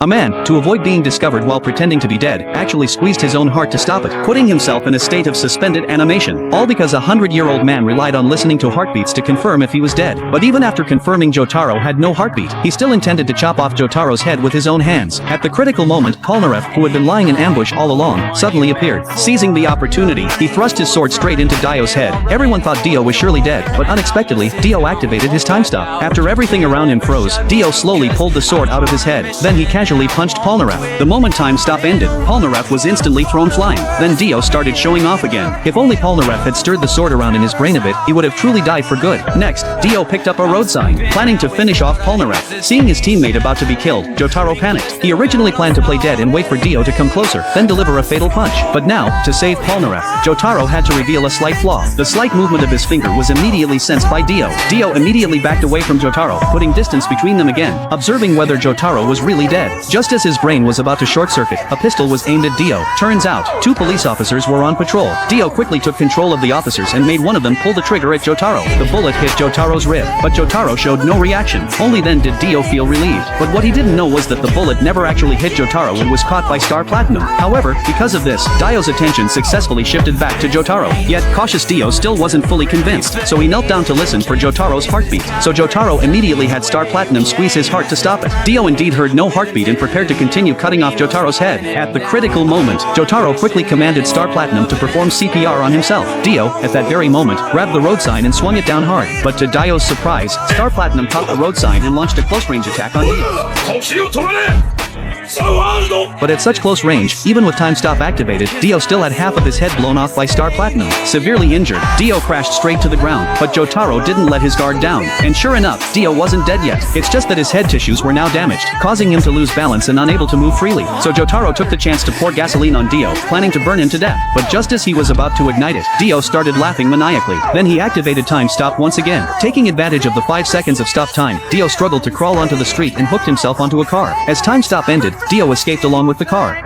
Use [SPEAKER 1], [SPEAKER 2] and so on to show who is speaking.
[SPEAKER 1] A man, to avoid being discovered while pretending to be dead, actually squeezed his own heart to stop it, putting himself in a state of suspended animation. All because a 100-year-old man relied on listening to heartbeats to confirm if he was dead. But even after confirming Jotaro had no heartbeat, he still intended to chop off Jotaro's head with his own hands. At the critical moment, Polnareff, who had been lying in ambush all along, suddenly appeared. Seizing the opportunity, he thrust his sword straight into Dio's head. Everyone thought Dio was surely dead, but unexpectedly, Dio activated his time stop. After everything around him froze, Dio slowly pulled the sword out of his head. Then he casually punched Polnareff. The moment time stop ended, Polnareff was instantly thrown flying. Then Dio started showing off again. If only Polnareff had stirred the sword around in his brain a bit, he would have truly died for good. Next, Dio picked up a road sign, planning to finish off Polnareff. Seeing his teammate about to be killed, Jotaro panicked. He originally planned to play dead and wait for Dio to come closer, then deliver a fatal punch. But now, to save Polnareff, Jotaro had to reveal a slight flaw. The slight movement of his finger was immediately sensed by Dio. Dio immediately backed away from Jotaro, putting distance between them again, observing whether Jotaro was really dead. Just as his brain was about to short-circuit, a pistol was aimed at Dio. Turns out, two police officers were on patrol. Dio quickly took control of the officers and made one of them pull the trigger at Jotaro. The bullet hit Jotaro's rib, but Jotaro showed no reaction. Only then did Dio feel relieved. But what he didn't know was that the bullet never actually hit Jotaro and was caught by Star Platinum. However, because of this, Dio's attention successfully shifted back to Jotaro. Yet, cautious Dio still wasn't fully convinced, so he knelt down to listen for Jotaro's heartbeat. So Jotaro immediately had Star Platinum squeeze his heart to stop it. Dio indeed heard no heartbeat and prepared to continue cutting off Jotaro's head. At the critical moment, Jotaro quickly commanded Star Platinum to perform CPR on himself. Dio, at that very moment, grabbed the road sign and swung it down hard. But to Dio's surprise, Star Platinum caught the road sign and launched a close-range attack on Dio. But at such close range, even with time stop activated, Dio still had half of his head blown off by Star Platinum. Severely injured, Dio crashed straight to the ground, but Jotaro didn't let his guard down. And sure enough, Dio wasn't dead yet. It's just that his head tissues were now damaged, causing him to lose balance and unable to move freely. So Jotaro took the chance to pour gasoline on Dio, planning to burn him to death. But just as he was about to ignite it, Dio started laughing maniacally. Then he activated time stop once again. Taking advantage of the 5 seconds of stop time, Dio struggled to crawl onto the street and hooked himself onto a car. As time stop ended, Dio escaped along with the car.